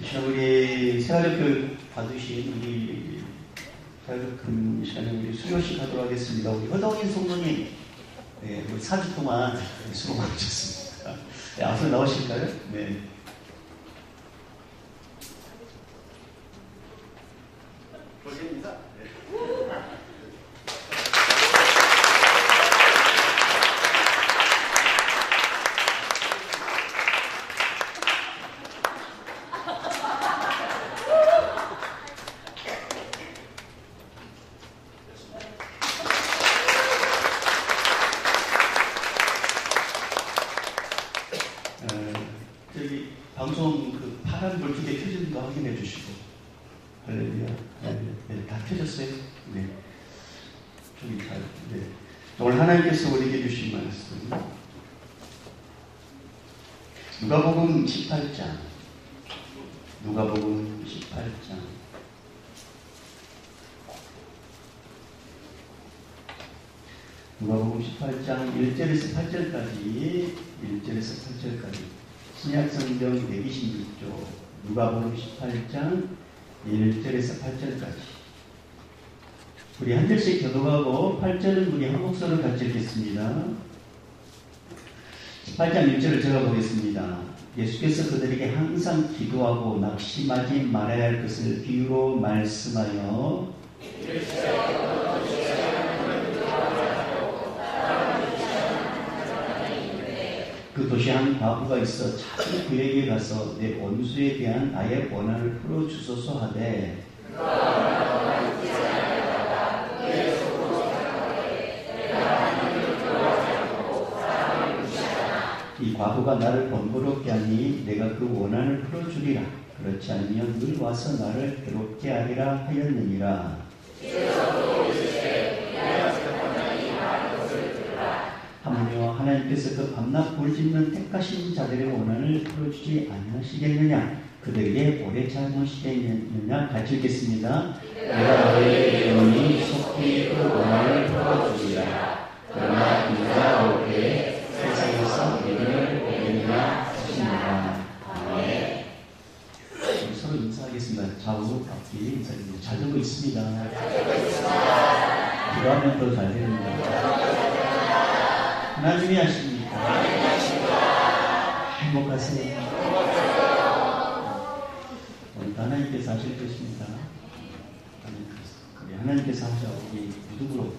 우리 생활교육 받으신 우리 생활교육 시간에 우리 수료식 하도록 하겠습니다. 우리 허덕인 성도님, 네, 우리 4주 동안 수고 많으셨습니다. 네, 앞으로 나오실까요? 네. 보십니다. 네. 저기 방송 그 파란불 두 개 켜진 거 확인해 주시고. 할렐루야. 네, 다 켜졌어요? 네. 저기 다, 네. 오늘 하나님께서 우리에게 주신 말씀. 누가복음 18장. 누가복음 18장. 누가복음 18장 1절에서 8절까지, 1절에서 8절까지. 신약성경 126조. 누가복음 18장 1절에서 8절까지. 우리 한 절씩 교독하고 8절은 우리 한 목소리로 같이 읽겠습니다. 18장 1절을 제가 보겠습니다. 예수께서 그들에게 항상 기도하고 낙심하지 말아야 할 것을 비유로 말씀하여 그 도시에 한 과부가 있어 자주 그에게 가서 내 원수에 대한 나의 원한을 풀어주소서 하되 이 과부가 나를 번거롭게 하니 내가 그 원한을 풀어주리라. 그렇지 않으면 늘 와서 나를 괴롭게 하리라 하였느니라. 하물며 하나님께서 그 밤낮 불짓는 택하신 자들의 원한을 풀어주지 아니하시겠느냐. 그들에게 오래 참으시겠느냐. 같이 읽겠습니다. 내가 너희에게 이르노니 속히 그 원한을 풀어주리라. 그러나 그가 올 때에 세상에서 너희를 보겠느냐 하시니라. 아멘. 서로 인사하겠습니다. 좌우 앞뒤 인사드립니다. 잘 되고 있습니다. 기도하면 더 잘 됩니다. 하나님이 하십니까? 행복하세요. 오늘 하나님께서 하실 것입니다. 하나님께서 하셔. 우리 믿음으로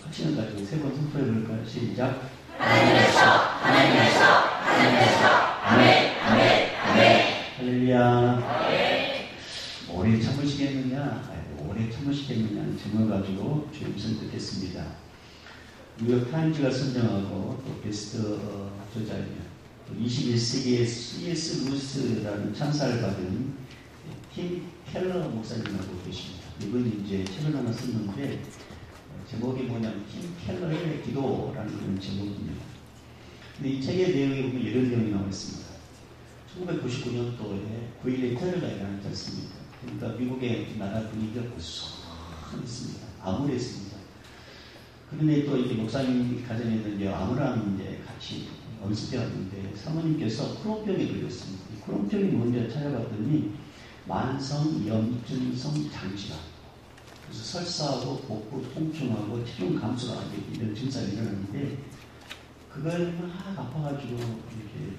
확신을 가지고 세 번 선포해 볼까요? 시작. 하나님 하셔, 하나님 하셔, 하나님 하셔. 아멘, 아멘, 아멘. 할렐루야. 오래 참으시겠느냐? 오래 참으시겠느냐는 제목을 가지고 주의 말씀 듣겠습니다. 뉴욕 타임즈가 선정하고 또 베스트 저자이며 21세기의 C.S. 루스라는 찬사를 받은 팀 켈러 목사님하고 계십니다. 이분이 이제 책을 하나 썼는데 제목이 뭐냐면 팀 켈러의 기도라는 그런 제목입니다. 근데 이 책의 내용에 보면 이런 내용이 나와 있습니다. 1999년도에 9.11 테러가 일어나지 않습니까? 그러니까 미국의 나라 분위기가 고스란했습니다. 암울했습니다. 그런데 또 이제 목사님 가정에는 이제 암울함 이제 같이 연습해왔는데 사모님께서 크론병에 걸렸습니다. 이 크론병이 뭔지 찾아봤더니 만성 염증성 장질환. 그래서 설사하고 복부 통증하고 체중 감소가 이런 증상이 일어났는데 그걸 막 아파가지고 이렇게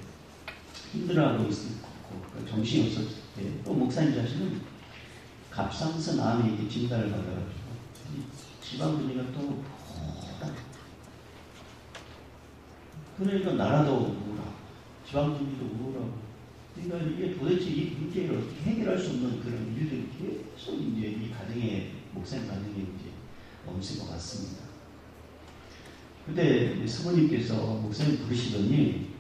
힘들어하고 있었고 정신이 없었을 때 또 목사님 자신은 갑상선 암에 이렇게 진단을 받아가지고 지방 분위기가 또 그러니까 나라도 우울하고 지방 분위기도 우울하고 그러니까 이게 도대체 이 문제를 어떻게 해결할 수 없는 그런 일들이 계속 이제 이 가정에 목사님 가정에 이제 넘칠 것 같습니다. 그때 사모님께서 목사님 부르시더니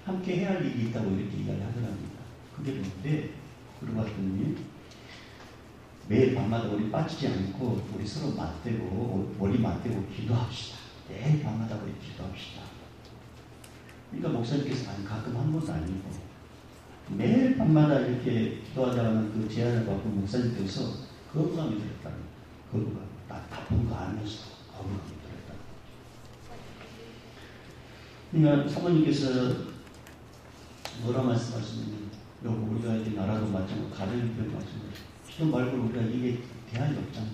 함께 해야 할 일이 있다고 이렇게 이야기를 하더랍니다. 그게 뭔데? 물어봤더니 매일 밤마다 우리 빠지지 않고 우리 서로 맞대고 머리 맞대고 기도합시다. 매일 밤마다 우리 기도합시다. 그러니까 목사님께서 아니 가끔 한 번도 아니고 매일 밤마다 이렇게 기도하자는 그 제안을 받고 목사님께서 거부감이 들었다는 거부감. 나 바쁜 거 알면서 거부감이 들었다. 그러니까 사모님께서 뭐라 말씀하시냐면 여보 우리가 이제 나라도 마찬가지고 가정교회도 마찬가지고 기도 말고 우리가 이게 대안이 없잖아.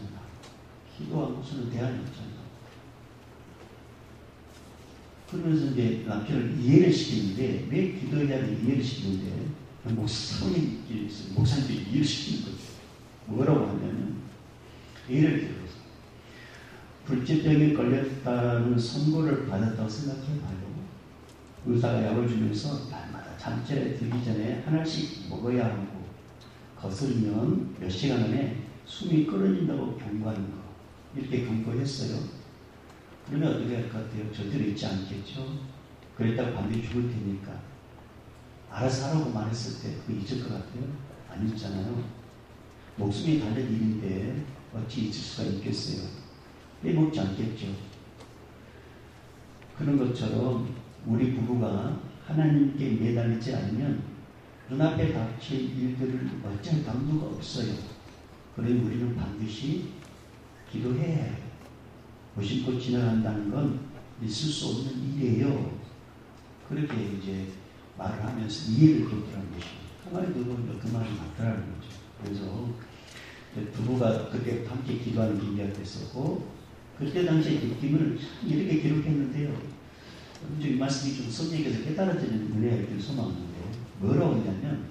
기도하고서는 대안이 없잖아. 그러면서 이제 남편을 이해를 시키는데, 왜 기도해야지 이해를 시키는데, 목사님들이 이해를 시키는 거죠. 뭐라고 하냐면, 예를 들어서, 불치병에 걸렸다는 선고를 받았다고 생각해봐요. 의사가 약을 주면서 날마다 잠자리에 들기 전에 하나씩 먹어야 하고, 거슬면 몇 시간 안에 숨이 끊어진다고 경고하는 거. 이렇게 경고했어요. 그러면 어떻게 할 것 같아요? 절대로 잊지 않겠죠? 그랬다고 반드시 죽을 테니까. 알아서 하라고 말했을 때 그거 잊을 것 같아요? 안 잊잖아요. 목숨이 달린 일인데 어찌 잊을 수가 있겠어요? 빼먹지 않겠죠? 그런 것처럼 우리 부부가 하나님께 매달리지 않으면 눈앞에 닥칠 일들을 어쩔 방도가 없어요. 그러니 우리는 반드시 기도해야 해요. 무심코 지나간다는 건 있을 수 없는 일이에요. 그렇게 이제 말을 하면서 이해를 줬더라는 것입니다. 가만히 그 말이 맞더라는 거죠. 그래서 부부가 그때 함께 기도하는 기회가 됐었고, 그때 당시에 느낌을 이렇게 기록했는데요. 이 말씀이 좀 성령께서 깨달아지는 은혜가 있길 소망하는데, 뭐라고 하냐면,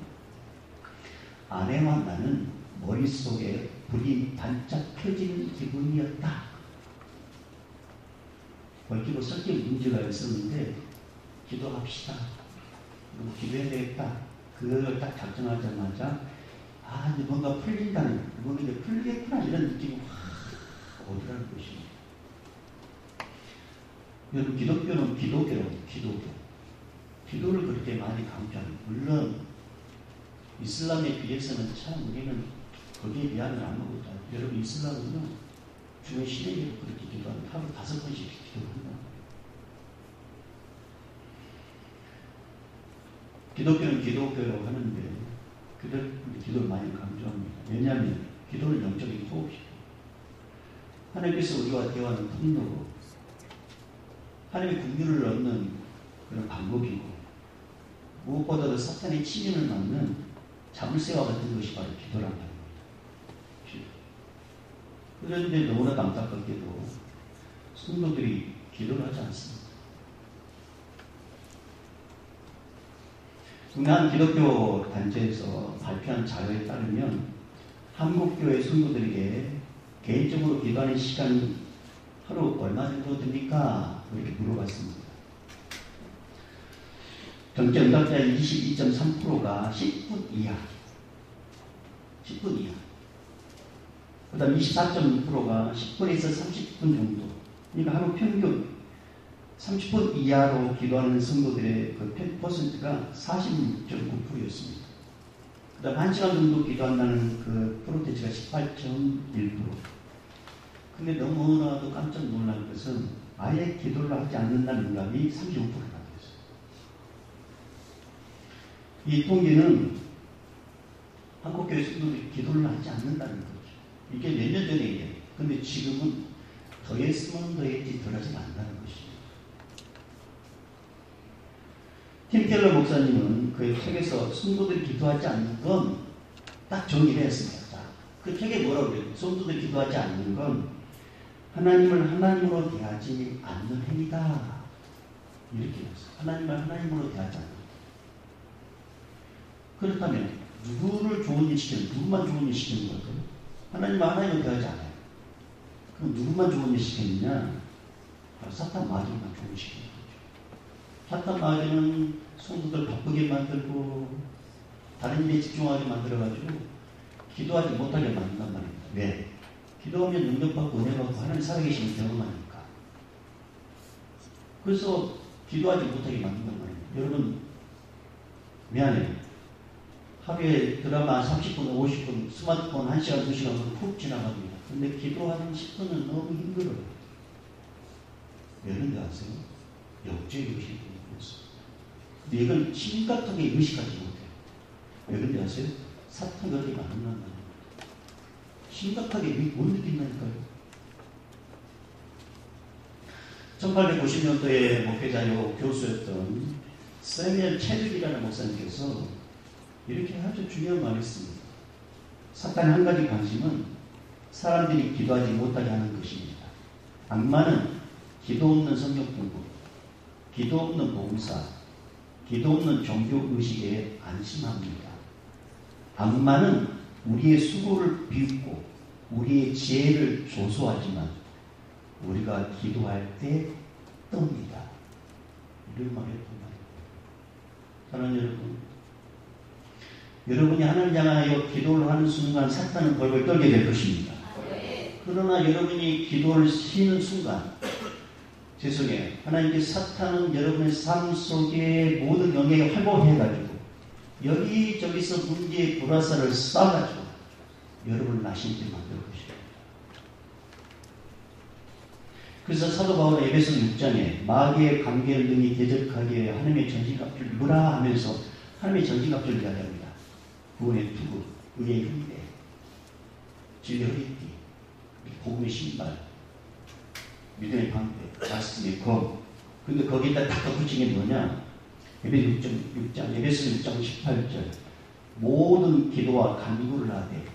아내와 나는 머릿속에 불이 반짝 켜지는 기분이었다. 벌기고 섞인 문제가 있었는데, 기도합시다. 기도해야 되겠다. 그걸 딱 작정하자마자, 이제 뭔가 풀린다는, 뭔가 이제 풀리겠구나, 이런 느낌이 확 오더라는 것입니다. 여러분, 기독교는 기도교라고, 기도교. 기도를 그렇게 많이 강조합니다. 물론, 이슬람에 비해서는 참 우리는 거기에 비하면 아무것도 아니에요. 여러분, 이슬람은요, 주의 신에게로 그렇게 기도하면 하루 5번씩 기도한다. 기독교는 기도교라고 하는데, 기도를 많이 강조합니다. 왜냐하면, 기도는 영적인 호흡이고, 하나님께서 우리와 대화하는 통로고, 하나님의 긍휼을 얻는 그런 방법이고, 무엇보다도 사탄의 침입을 막는 자물쇠와 같은 것이 바로 기도란 말입니다. 그런데 너무나 안타깝게도 성도들이 기도를 하지 않습니다. 한 기독교 단체에서 발표한 자료에 따르면 한국교회 성도들에게 개인적으로 기도하는 시간이 하루 얼마 정도 됩니까? 이렇게 물어봤습니다. 전체 응답자의 22.3%가 10분 이하. 10분 이하. 그 다음 24.6%가 10분에서 30분 정도. 그러니까 하루 평균 30분 이하로 기도하는 성도들의 그 퍼센트가 46.9%였습니다. 그 다음 1시간 정도 기도한다는 그 프로테치가 18.1%. 근데 너무나도 깜짝 놀란 것은 아예 기도를 하지 않는다는 응답이 35%가 됐어요. 이 통계는 한국교회 성도들이 기도를 하지 않는다는 거죠. 이게 몇 년 전에 얘기해요. 근데 지금은 더했으면 더했지 덜하지 않는다는 것입니다. 팀 켈러 목사님은 그 책에서 성도들이 기도하지 않는 건 딱 정의를 했습니다. 그 책에 뭐라고 그래요? 성도들이 기도하지 않는 건 하나님을 하나님으로 대하지 않는 행위다. 이렇게 했어요. 하나님을 하나님으로 대하지 않는. 그렇다면 누구를 좋은 일 시키는, 누구만 좋은 일 시키는 걸까요? 하나님을 하나님으로 대하지 않아요. 그럼 누구만 좋은 일 시키느냐? 사탄 마귀만 좋은 일 시키는 거죠. 사탄 마귀는 성도들 바쁘게 만들고 다른 일에 집중하게 만들어가지고 기도하지 못하게 만든단 말입니다. 왜? 기도하면 능력받고 은혜받고 하나님 살아계시는 경험하니까. 그래서 기도하지 못하게 만든단 말입니다. 여러분, 미안해요. 하루에 드라마 30분, 50분, 스마트폰 1시간, 2시간 푹 지나갑니다. 근데 기도하는 10분은 너무 힘들어요. 왜 그런지 아세요? 역죄의식이 있어요. 근데 이건 심각하게 의식하지 못해요. 왜 그런지 아세요? 사탄이 어디 만난단 말이에요. 심각하게 못 느낀다니까요. 1890년도에 목회자요 교수였던 세미얼 체르기라는 목사님께서 이렇게 아주 중요한 말이 있습니다. 사탄의 한 가지 관심은 사람들이 기도하지 못하게 하는 것입니다. 악마는 기도 없는 성경 공부, 기도 없는 봉사, 기도 없는 종교 의식에 안심합니다. 악마는 우리의 수고를 비웃고 우리의 지혜를 조소하지만 우리가 기도할 때 뜹니다. 이런 말이 정말. 사랑하는 여러분, 여러분이 하나님 향하여 기도를 하는 순간 사탄은 벌벌 떨게 될 것입니다. 그러나 여러분이 기도를 쉬는 순간, 죄송해요, 하나님께서 사탄은 여러분의 삶 속에 모든 영역에 활보해가지고 여기저기서 문제의 불화살을 쏴가지고 여러분을 나신지 만들 것입니다. 그래서 사도 바울은 에베소 6장에 마귀의 관계를 능히 대적하게 하나님의 전신갑주를 입으라 하면서 하나님의 전신갑주를 이야기합니다. 구원의 투구, 의의 흉대, 진리의 허리띠, 복음의 신발, 믿음의 방패, 말씀의 검. 근데 거기다 딱 덧붙인 게 뭐냐? 에베소 6장 18절. 모든 기도와 간구를 하되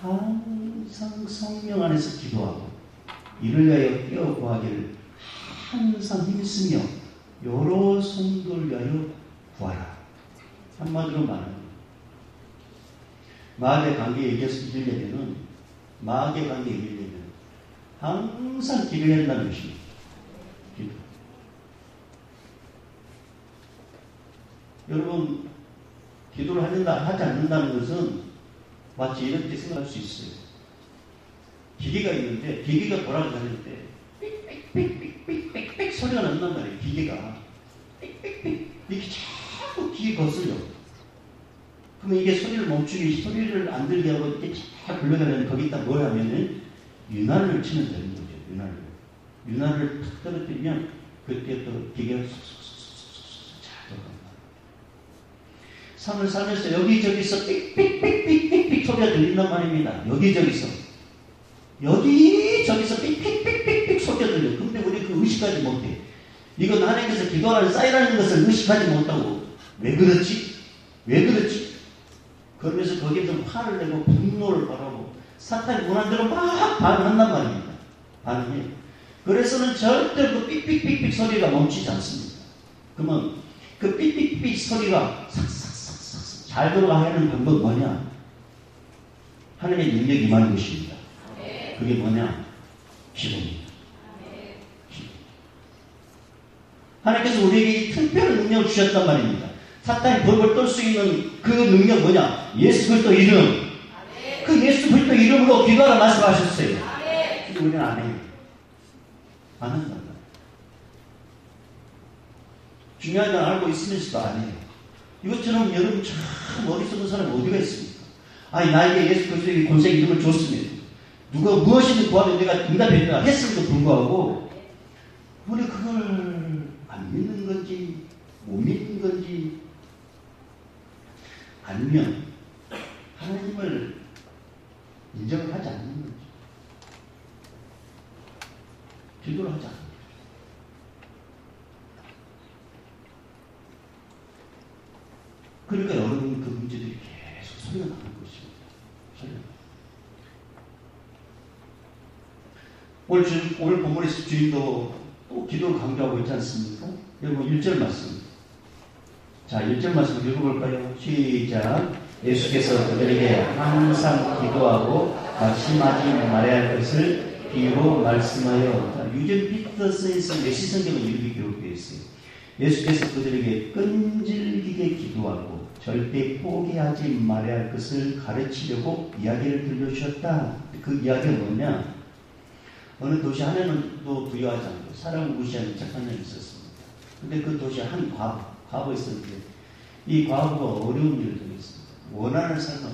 항상 성령 안에서 기도하고 이를 위하여 깨어 구하기를 항상 힘쓰며 여러 성도를 위하여 구하라. 한마디로 말하면 마귀의 관계에 이기려면 항상 기도해야 한다는 것입니다. 기도. 여러분, 기도를 하지 않는다는 것은 마치 이렇게 생각할 수 있어요. 기계가 있는데 기계가 돌아가는 때 삑삑삑삑삑 소리가 난단 말이에요. 기계가 삑삑삑 이렇게 자꾸 기계 거슬려. 그러면 이게 소리를 안 들게 하고 이렇게 쫙 굴러가면 거기다 뭘 하면은 윤활을 치면 되는 거죠. 윤활을 탁 떨어뜨리면 그때 또 기계가 쏙쏙쏙쏙 잘 들어간다. 삶을 살면서 여기저기서 삑삑삑삑삑 소리가 들린단 말입니다. 여기저기서 삑삑삑삑 소리가 들려. 근데 우리 그 의식하지 못해. 이건 하나님께서 기도하는 사이라는 것을 의식하지 못하고 왜 그렇지? 그러면서 거기에서 화를 내고 분노를 바라고 사탄이 원하는 대로 막 반응한단 말입니다. 반응해. 그래서는 절대 그 삑삑삑삑 소리가 멈추지 않습니다. 그러면 그 삑삑삑 소리가 삭삭삭삭 잘 들어가게 하는 방법은 뭐냐? 하나님의 능력이 임하는 것입니다. 그게 뭐냐? 기도입니다. 하나님께서 우리에게 특별한 능력을 주셨단 말입니다. 사탄이 벌벌 떨 수 있는 그 능력 뭐냐? 예수 그리스도 이름. 그 예수 그리스도 이름으로 기도하라 말씀하셨어요. 근데 우리는 안 해요. 안 한단 말이에요. 중요한 건 알고 있으면서도 안 해요. 이것처럼 여러분 참 어리석은 사람이 어디가 있습니까? 아니 나에게 예수 그리스도의 권세 이름을 줬으면 누가 무엇이든 구하면 내가 응답해준다 했음에도 불구하고 우리 그걸 안 믿는 건지 못 믿는 건지 아니면 하나님을 인정을 하지 않는 건지 기도를 하지 않는 거죠. 그러니까 여러분 그 문제들이 계속 소리가 나는 것입니다. 오늘 본문에서 주님도 또 기도를 강조하고 있지 않습니까? 여러분 1절 말씀. 자, 1절 말씀 읽어볼까요? 시작. 예수께서 그들에게 항상 기도하고 막심하지 말아야 할 것을 비유로 말씀하여. 자, 유전 피터스에서 메시성경은 이렇게 기록되어 있어요. 예수께서 그들에게 끈질기게 기도하고 절대 포기하지 말아야 할 것을 가르치려고 이야기를 들려주셨다. 그 이야기가 뭐냐? 어느 도시 하나는 또 부여하지 않고 사람을 무시하는 착한 년이 있었습니다. 근데 그 도시에 한 과부가 있었는데 이 과부가 어려운 일을 당했습니다.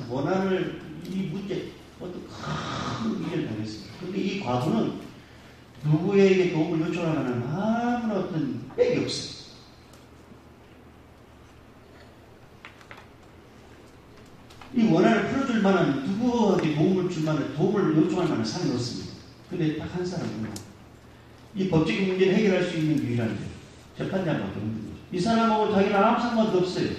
원한을 이 문제 어떤 큰 일을 당했습니다. 근데 이 과부는 누구에게 도움을 요청하는 아무런 어떤 빽이 없어요. 이 원한을 풀어줄 만한 누구에게 도움을 줄 만한 도움을 요청할 만한 사람이 없습니다. 근데 딱 한 사람은 이 법적인 문제를 해결할 수 있는 유일한 재판장밖에 없는 거죠. 이 사람하고 자기는 아무 상관도 없어요.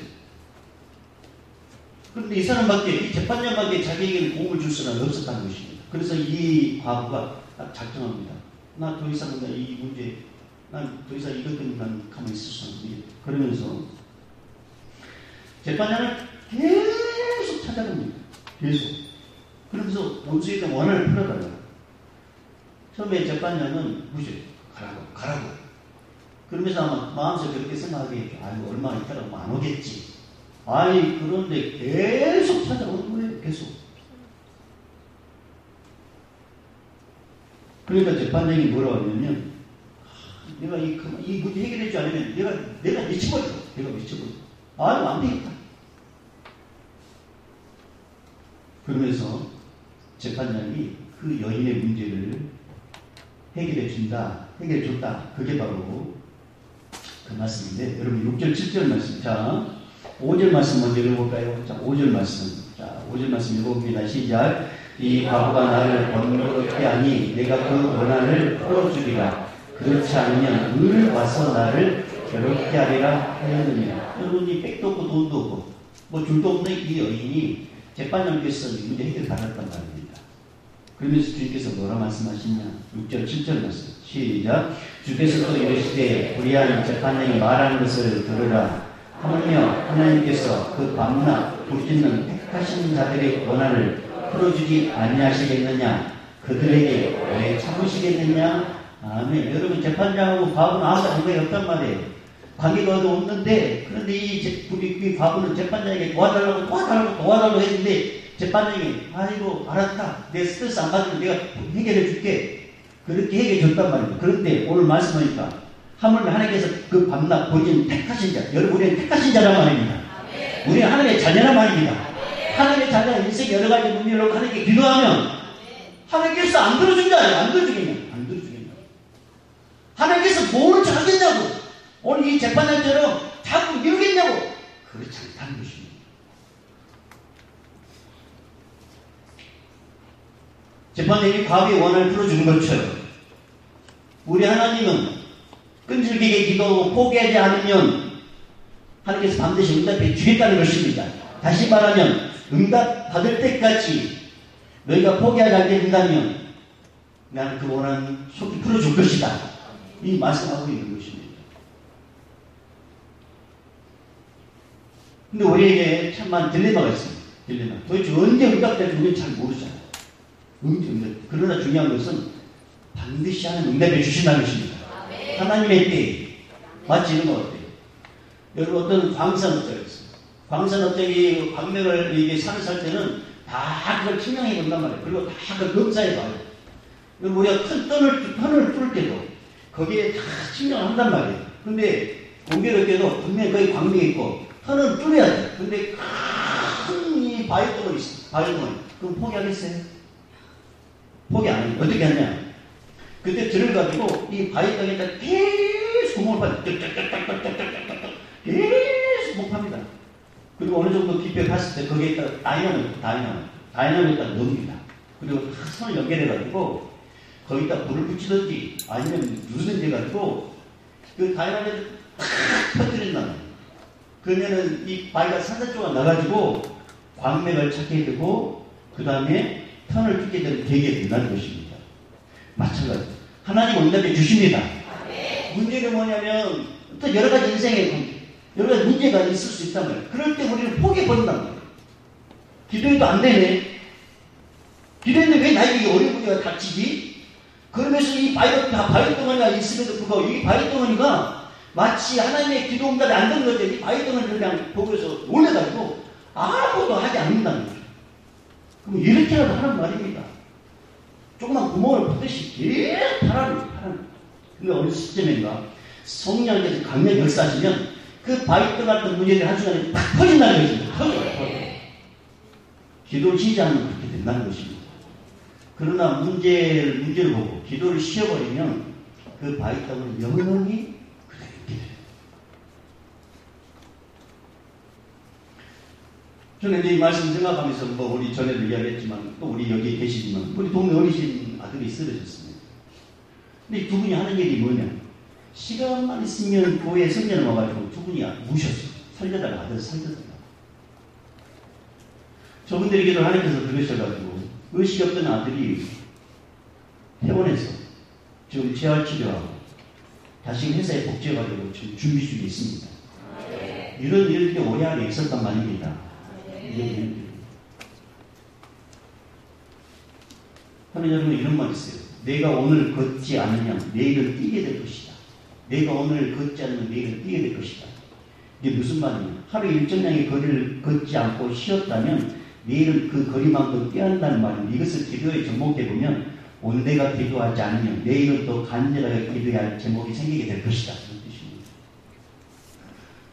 그런데 이 사람밖에, 이 재판장밖에 자기에게 도움을 줄 수는 없었다는 것입니다. 그래서 이 과부가 작정합니다. 나 더 이상 이 문제, 난 더 이상 이것 때문에 난 가만히 있을 수 없는데. 그러면서 재판장을 계속 찾아갑니다. 계속. 그러면서 원수에 대한 원한을 풀어달라. 처음에 재판장은 무시해. 가라고. 그러면서 아마 마음속에 그렇게 생각하겠죠. 아이고, 얼마나 있다가 안 오겠지. 아니, 그런데 계속 찾아오는 거예요. 계속. 그러니까 재판장이 뭐라고 하냐면, 내가 이 문제 해결해 지 않으면 내가 미쳐버려. 내가 미쳐버려. 아유, 안 되겠다. 그러면서 재판장이 그 여인의 문제를 해결해 줬다. 그게 바로 그 말씀인데, 여러분 6절, 7절 말씀. 자, 5절 말씀 먼저 읽어볼까요? 자, 5절 말씀. 자, 5절 말씀 읽어봅니다. 시작. 이 과부가 나를 번거롭게 하니 내가 그 원한을 풀어주리라. 그렇지 않으면 늘 와서 나를 괴롭게 하리라 하였느니라. 여러분이 백도 없고 돈도 없고 뭐 줄도 없는 이 여인이 재판장께서 문제 해결 받았단 말입니다. 그러면서 주님께서 뭐라 말씀하시냐? 6절, 7절 말씀. 시작. 주께서 또 이르시되 불의한 재판장이 말하는 것을 들으라. 하물며 하나님께서 그 밤낮 부르짖는 택하신 자들의 원한을 풀어주지 아니하시겠느냐? 그들에게 왜 참으시겠느냐? 아멘. 여러분 재판장하고 과부는 아무 관계가 없단 말이에요. 관계가 없는데, 그런데 이 과부는 재판장에게 도와달라고 했는데 재판장이 아이고 알았다. 내 스트레스 안 받으면 내가 해결해 줄게. 그렇게 해결해 줬단 말입니다. 그런데 오늘 말씀하니까 하물며 하나님께서 그 밤낮 보이는 택하신 자, 여러분 우리는 택하신 자란 말입니다. 우리는 하나님의 자녀란 말입니다. 하나님의 자녀가 인생 여러 가지 문제로 하나님께 기도하면 하나님께서 안 들어준다. 안 들어주겠냐? 하나님께서 모른 척 하겠냐고. 오늘 이 재판장처럼 자꾸 미루겠냐고. 그렇지 않다는 것입니다. 재판장이 과부의 원한을 풀어주는 것처럼 우리 하나님은 끈질기게 기도하고 포기하지 않으면 하나님께서 반드시 응답해 주겠다는 것입니다. 다시 말하면 응답 받을 때까지 너희가 포기하지 않게 된다면 나는 그 원한 속히 풀어줄 것이다. 이 말씀하고 있는 것입니다. 근데 우리에게 참만 딜레마가 있습니다. 딜레마. 도대체 언제 응답될지 우리는 잘 모르잖아요. 그러나 중요한 것은 반드시 하나님 응답해 주신다는 것입니다. 하나님의 때에. 마치 이런 거 어때요? 여러분 어떤 광산업자가 있어요. 광산업자이 광맥을 이게 산을 살 때는 다 그걸 측량해 본단 말이에요. 그리고 다 그걸 검사해 봐요. 우리가 큰 터널을 뚫을 때도 거기에 다 측량을 한단 말이에요. 근데 공교롭게도 분명히 거기 광맥이 있고 터널을 뚫어야 돼요. 근데 큰 이 바위덩어리 있어요. 바위덩어리. 그럼 포기하겠어요? 포기 안 해요. 어떻게 하냐? 그때 들을 가지고 이 바위덩어리에다 계속 구멍을 파요. 계속 못 팝니다. 그리고 어느 정도 깊이에 갔을 때 거기에다 다이나믹에다 넣습니다. 그리고 다 선을 연결해가지고 거기다 불을 붙이든지 아니면 누르든지 해가지고 그 다이나믹을 탁 터뜨린다는 거예요. 그러면은 이 바위가 산산 쪽으로 나가지고 광맥을 찾게 되고 그 다음에 턴을 뚫게 되는 계기가 된다는 것입니다. 마찬가지. 하나님 응답해 주십니다. 문제는 뭐냐면 또 여러 가지 인생에 여러 가지 문제가 있을 수 있단 말이에요. 그럴 때 우리는 포기해버린단 말이에요. 기도해도 안 되네. 기도했는데 왜 나에게 어려운 문제가 닥치지? 그러면서 이 바위덩어리가 있음에도 불구하고 이 바위덩어리가 마치 하나님의 기도 응답이 안 되는 거죠. 이 바위덩어리를 그냥 보고서 놀래가지고 아무것도 하지 않는다는 거죠. 그럼 이렇게라도 하는 말입니다. 조그만 구멍을 푸듯이 계속 바람을. 근데 어느 시점인가 성령께서 강력 역사하시면 그 바위덩어리 같은 문제들이 한순간에 팍 터진다는 것입니다. 터져요. 기도를 쉬지 않으면 그렇게 된다는 것입니다. 그러나 문제를 보고 기도를 쉬어버리면 그 바위덩어리는 영원히 그대로 있게 돼요. 저는 이제 이 말씀 생각하면서 뭐 우리 전에도 이야기했지만 또 우리 여기 계시지만 우리 동네 어리신 아들이 쓰러졌습니다. 근데 이 두 분이 하는 일이 뭐냐? 시간만 있으면 교회에 성전을 와가지고 두 분이 우셨어요. 살려달라 아들 살려달라. 저분들이 기도를 하나님께서 들으셔가지고 의식이 없던 아들이 퇴원해서 지금 재활치료하고 다시 회사에 복귀해가지고 지금 준비 중에 있습니다. 이런 일들이 오래 안에 있었단 말입니다. 하나님 여러분 이런 말 있어요. 내가 오늘 걷지 않으면 내일은 뛰게 될 것이다. 내가 오늘 걷지 않으면 내일은 뛰게 될 것이다. 이게 무슨 말이냐. 하루 일정량의 거리를 걷지 않고 쉬었다면 내일은 그 거리만큼 뛰어야 한다는 말입니다. 이것을 기도에 접목해보면 오늘 내가 기도하지 않으면 내일은 또 간절하게 기도해야 할 제목이 생기게 될 것이다. 그런 뜻입니다.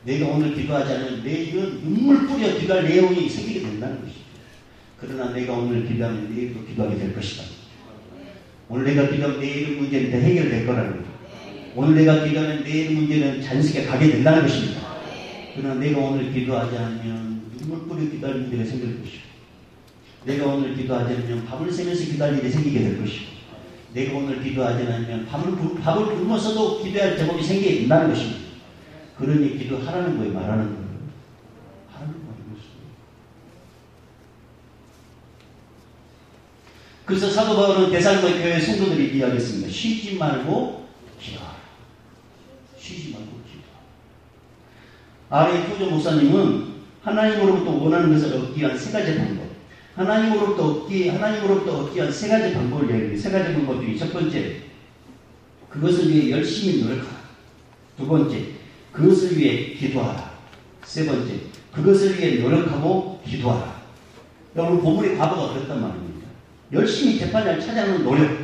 내가 오늘 기도하지 않으면 내일은 눈물 뿌려 기도할 내용이 생기게 된다는 것이죠. 그러나 내가 오늘 기도하면 내일도 기도하게 될 것이다. 오늘 내가 기도하면 내일 문제는 다 해결될 거라는 거죠. 오늘 내가 기도하면 내일 문제는 자연스럽게 가게 된다는 것입니다. 그러나 내가 오늘 기도하지 않으면 눈물 뿌려 기도할 문제가 생길 것이고 내가 오늘 기도하지 않으면 밥을 새면서 기도할 일이 생기게 될 것이고 내가 오늘 기도하지 않으면 밥을 굶어서도 기도할 제목이 생기게 된다는 것입니다. 그러니 기도하라는 거예요. 말하는 거예요. 하라는 거예요. 그래서 사도 바울은 데살로니가 교회 성도들이 이야기했습니다. 쉬지 말고 기도하라. 쉬지 말고 기도하라. 아래 후조 목사님은 하나님으로부터 원하는 것을 얻기 위한 세 가지 방법. 하나님으로부터 얻기 위한 세 가지 방법을 이야기해요. 세 가지 방법 중에 첫 번째, 그것을 위해 열심히 노력하라. 두 번째, 그것을 위해 기도하라. 세 번째, 그것을 위해 노력하고 기도하라. 여러분, 본문의 과거가 그랬단 말입니다. 열심히 재판을 찾아내는 노력.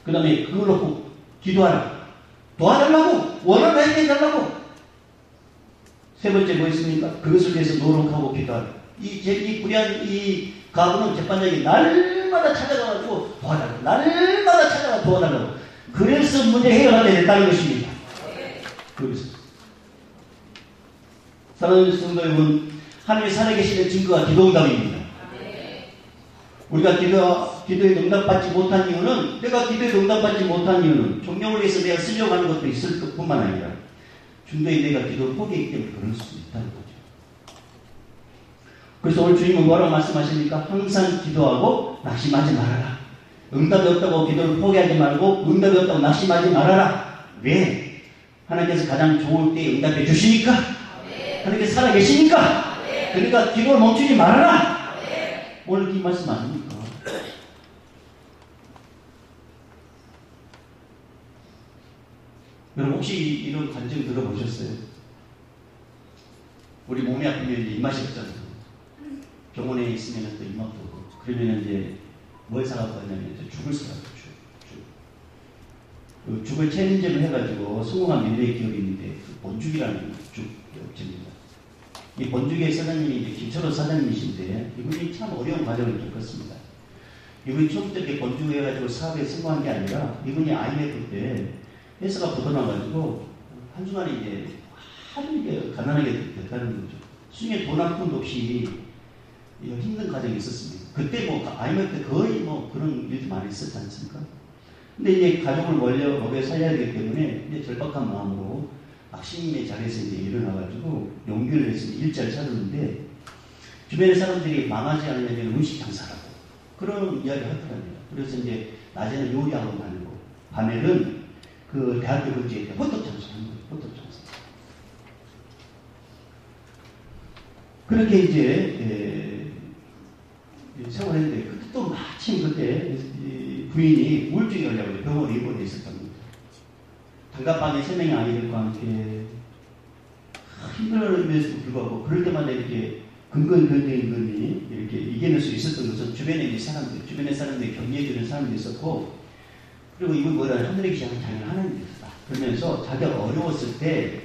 그 다음에 그걸 놓고 기도하라. 도와달라고, 원하는 해결해달라고. 세 번째 뭐였습니까? 그것을 위해서 노력하고 기도하라. 이 불의한 이 가부는 재판장이 날마다 찾아가가지고 도와달라고. 날마다 찾아가 도와달라고. 그래서 문제 해결하게 됐다는 것입니다. 그래서. 사랑하는 성도 여러분, 하나님이 살아계시는 증거가 기도응답입니다. 우리가 기도에 응답받지 못한 이유는, 내가 기도에 응답받지 못한 이유는 종령을 위해서 내가 쓰려고 하는 것도 있을 뿐만 아니라 중도에 내가 기도를 포기했기 때문에 그럴 수 있다는 거죠. 그래서 오늘 주님은 뭐라고 말씀하십니까? 항상 기도하고 낙심하지 말아라. 응답이 없다고 기도를 포기하지 말고 응답이 없다고 낙심하지 말아라. 왜? 하나님께서 가장 좋을 때 응답해 주시니까. 하나님께서 살아계시니까. 그러니까 기도를 멈추지 말아라. 오늘 이 말씀 아닙니까? 여러분 혹시 이런 간증 들어보셨어요? 우리 몸이 아프면 이제 입맛이 없잖아요. 병원에 있으면 또 입맛도 없고 그러면 이제 뭘 사갖고 하냐면 죽을 사갖고 죽. 죽을 챌린저를 해가지고 성공한 민들의 기업이 있는데 그 본죽이라는 죽입니다. 이 본죽의 사장님이 이제 김철호 사장님이신데 이분이 참 어려운 과정을 겪었습니다. 이분이 처음부터 이렇게 본죽해가지고 사업에 성공한 게 아니라 이분이 IMF 때 회사가 부도나가지고 한순간에 이제 아주 이게 가난하게 됐다는 거죠. 수중에 돈 한 푼도 없이 힘든 과정이 있었습니다. 그때 뭐 IMF 때 거의 뭐 그런 일도 많이 있었지 않습니까? 근데 이제 가족을 먹여 살려야 되기 때문에 이제 절박한 마음으로 악신의 자리에서 이제 일어나가지고 용기를 내서 일자를 찾았는데 주변의 사람들이 망하지 않으려면 음식 장사라고 그런 이야기를 하더라고요. 그래서 이제 낮에는 요리학원 다니고 밤에는 그 대학교 근처에 호떡 장사하는 거예요. 호떡 장사. 그렇게 이제 생활을 했는데 그때 또 마침 그때 부인이 우울증이 걸려가지고 병원에 입원해 있었던 겁니다. 단갑방에 3명의 아이들과 함께 힘들어하면서도 불구하고 그럴 때마다 이렇게 근근근근근이 이렇게 이겨낼 수 있었던 것은 주변에 주변의 사람들이 격려해주는 사람도 있었고 그리고 이건 뭐라 하늘의 기한은 당연히 하나님이었다. 그러면서 자기가 어려웠을 때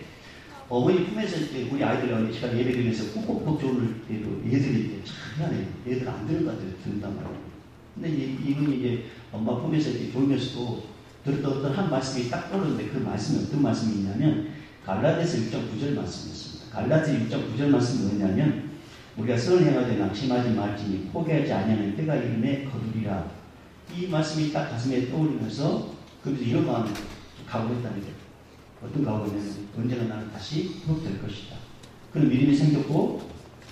어머니 품에서 이제 우리 아이들 어느 시간 예배 드리면서 꼭꼭꼭 좋을 때도 얘들이 참 미안해요. 얘들 안 되는 것 같아요. 듣는단 말이에요. 근데 이분이 이제 엄마 품에서 이렇게 졸면서도 들었던 어떤 한 말씀이 딱 떠오르는데 그 말씀이 어떤 말씀이냐면 갈라디아서 6.9절 말씀이었습니다. 갈라디아서 6.9절 말씀이 뭐냐면 우리가 선을 행하되 낙심하지 말지니 포기하지 아니하는 때가 이름에 거두리라. 이 말씀이 딱 가슴에 떠오르면서 그래서 이런 마음을 각오했다는 거예요. 어떤 각오냐면 언제나 나는 다시 회복될 것이다. 그런 믿음이 생겼고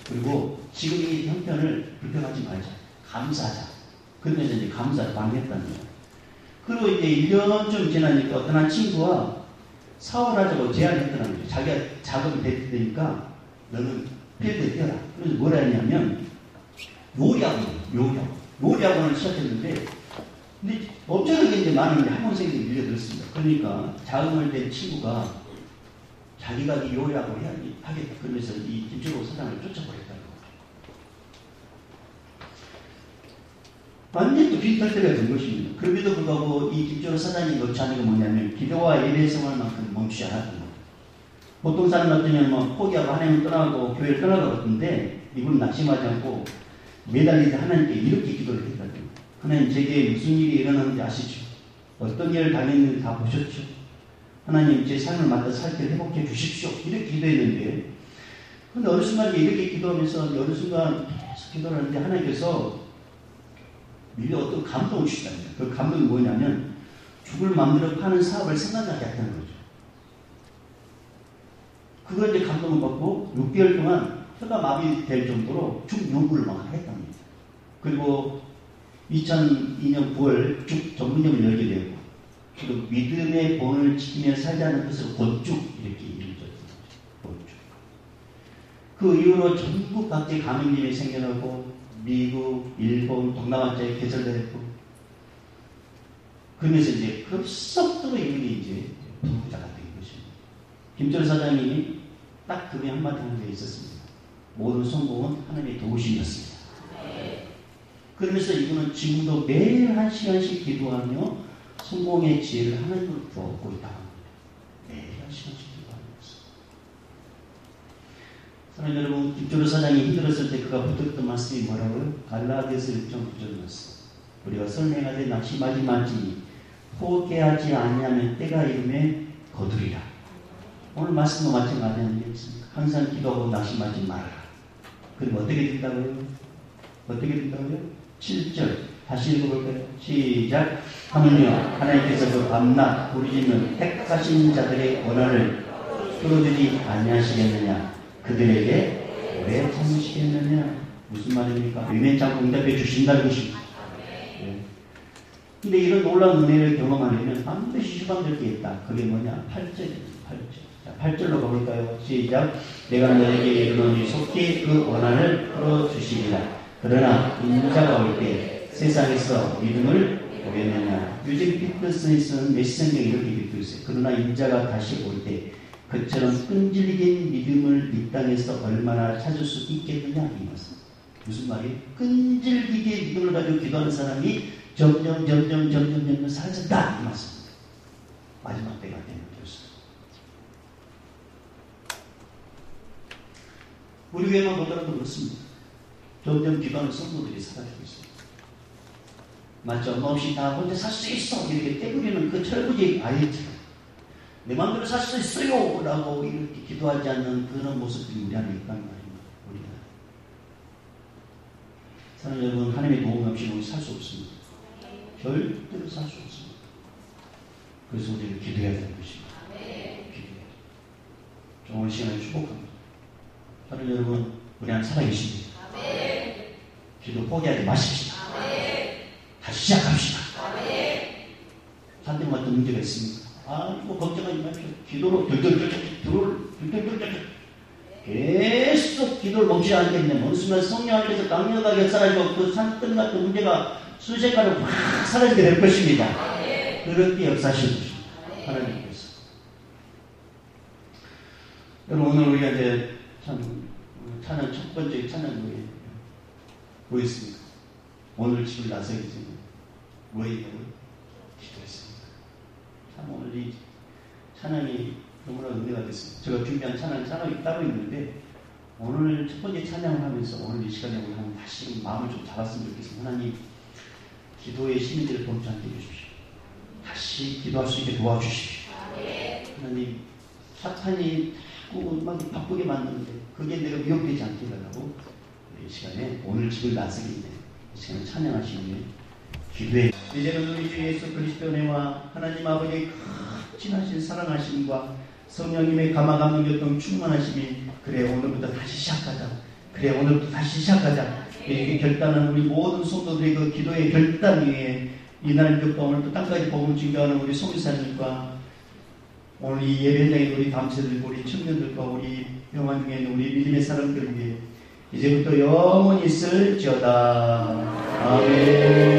그리고 지금 이 형편을 불평하지 말자. 감사하자. 그러면서 이제 감사를 반응했다는 거예요. 그리고 이제 1년쯤 지나니까 어떤 한 친구가 사월하자고 제안했더라는 거죠. 자기가 자금이 됐으니까 너는 필드에 뛰어라. 그래서 뭐라 했냐면 요리학원을 시작했는데 근데 엄청나게 이제 많은 학원생들이 밀려들었습니다. 그러니까 자금을 낸 친구가 자기가 이 요리학원을 하겠다. 그러면서 이 김철호 사장을 쫓아버렸다는 거예요. 완전히 또 비슷할 때가 된 것입니다. 그럼에도 불구하고 이 김철호 사장이 놓자는 건 뭐냐면 기도와 예배 생활만큼 멈추지 않았던 거예요. 보통 사람 같으면 뭐 포기하고 하나님 떠나고 교회를 떠나가거든데 이분은 낙심하지 않고 매달리듯 하나님께 이렇게 기도를 했다는 거예요. 하나님 제게 무슨 일이 일어나는지 아시죠? 어떤 일을 당했는지 다 보셨죠? 하나님 제 삶을 맡아 살게 회복해 주십시오. 이렇게 기도했는데 근데 어느 순간 이렇게 기도하면서 어느 순간 계속 기도를 하는데 하나님께서 미리 어떤 감동을 주시다는 거예요. 그 감동이 뭐냐면 죽을 마음대로 파는 사업을 생각나게 했다는 거죠. 그걸 이제 감동을 받고 6개월 동안 혀가 마비될 정도로 죽 연구를 막 했답니다. 그리고 2002년 9월 죽 전문점을 열게 되고 그리고 믿음의 본을 지키며 살자는 뜻으로 건축 이렇게 이루어졌습니다. 건축. 그 이후로 전국 각지 가맹점이 생겨나고 미국, 일본, 동남아시아에 개설되고 그러면서 이제 급속도로 이분이 이제 부자가 된 것입니다. 김철호 사장님이 딱 그게 한마디 하는 게 있었습니다. 모든 성공은 하나님의 도우심이었습니다. 그러면서 이분은 지금도 매일 1시간씩 기도하며 성공의 지혜를 하나님으로부터 얻고 있다고 합니다. 매일 1시간씩 기도하면서. 사랑하는 여러분, 김철호 사장이 힘들었을 때 그가 붙었던 말씀이 뭐라고요? 갈라디아서 1장 9절 말씀. 우리가 설명하되 낙심하지 말지니 포기하지 아니하면 때가 이름에 거두리라. 오늘 말씀도 마찬가지 아니겠습니까? 항상 기도하고 낙심하지 말아라. 그럼 어떻게 된다고요? 어떻게 된다고요? 7절 다시 읽어볼까요? 시작. 하물며 하나님께서 그 밤낮 부르짖는 택하신 자들의 원한을 끌어들이지 아니하시겠느냐? 그들에게 왜 참으시겠느냐? 무슨 말입니까? 위면장 응답해 주신다는 것입니다. 근데 이런 놀라운 은혜를 경험하려면 반드시 휴방될 게 있다. 그게 뭐냐? 8절입니다. 8절. 자, 8절로 가볼까요? 시작. 내가 너에게 이르노니 속히 그 원한을 풀어주시리라. 그러나 인자가 올 때 세상에서 믿음을 보겠느냐. 유진 피터슨에서는 메시성경 이렇게 읽고 있어요. 그러나 인자가 다시 올 때 그처럼 끈질긴 믿음을 이 땅에서 얼마나 찾을 수 있겠느냐 이 말씀. 무슨 말이에요? 끈질기게 믿음을 가지고 기도하는 사람이 점점 사라진다 이 말씀입니다. 마지막 때가 되는 것입니다. 우리 교회만 보더라도 그렇습니다. 점점 기도하는 성도들이 사라지고 있습니다. 맞죠? 엄마 없이 다 혼자 살 수 있어 이렇게 떼부리는 그 철부지 아이처럼 내 마음대로 살 수 있어요 라고 이렇게 기도하지 않는 그런 모습들이 우리 안에 있단 말입니다. 우리가 사랑하는 여러분, 하나님의 도움 없이 우리 살 수 없습니다. 절대로 살 수 없습니다. 그래서 우리는 기도해야 되는 것입니다. 기도해야 좀 오늘 시간을 축복합니다. 사랑하는 여러분, 우리 안에 살아계십니다. 기도 포기하지 마십시다. 다시 시작합시다. 상대방 어떤 문제가 있습니까? 뭐 걱정하지 마십시오. 기도로 계속 기도를 멈추지 않겠냐. 어느 순간 성령 안에서 강력하게 사라지고 그 산등 같은 문제가 순식간에 확 사라지게 될 것입니다. 그렇게 역사하실 것입니다. 하나님께서. 여러분, 오늘 우리가 이제 찬양 첫 번째 찬양 노래 뭐였습니까? 오늘 집을 나서기 전에 뭐했냐고요? 기도했습니다. 참 오늘 이 찬양이 너무나 은혜가 됐습니다. 제가 준비한 찬양이 따로 있는데 오늘 첫 번째 찬양을 하면서 오늘 이 시간에 우리 한번 다시 마음을 좀 잡았으면 좋겠습니다. 하나님, 기도의 시민들을 범치 않게 해주십시오. 다시 기도할 수 있게 도와주십시오. 하나님, 사탄이 막 바쁘게 만드는데 그게 내가 미혹되지 않게 해달라고 이 시간에 오늘 집을 나서기인데 이 시간에 찬양하시는 기도해. 이제는 우리 주 예수 그리스도의 은혜와 하나님 아버지의 크진하신 사랑하심과 성령님의 감화감동 교통 충만하심이 그래 오늘부터 다시 시작하자. 그래, 오늘부터 다시 시작하자. 이렇게 결단한 우리 모든 성도들의 그 기도의 결단 위에 이날 그 오늘도 땅까지 복음을 증거하는 우리 송이사님과 오늘 이 예배 현장에 우리 감사들, 우리 청년들과 우리 병원 중에 있는 우리 믿음의 사람들 위해 이제부터 영원히 있을지어다. 아멘.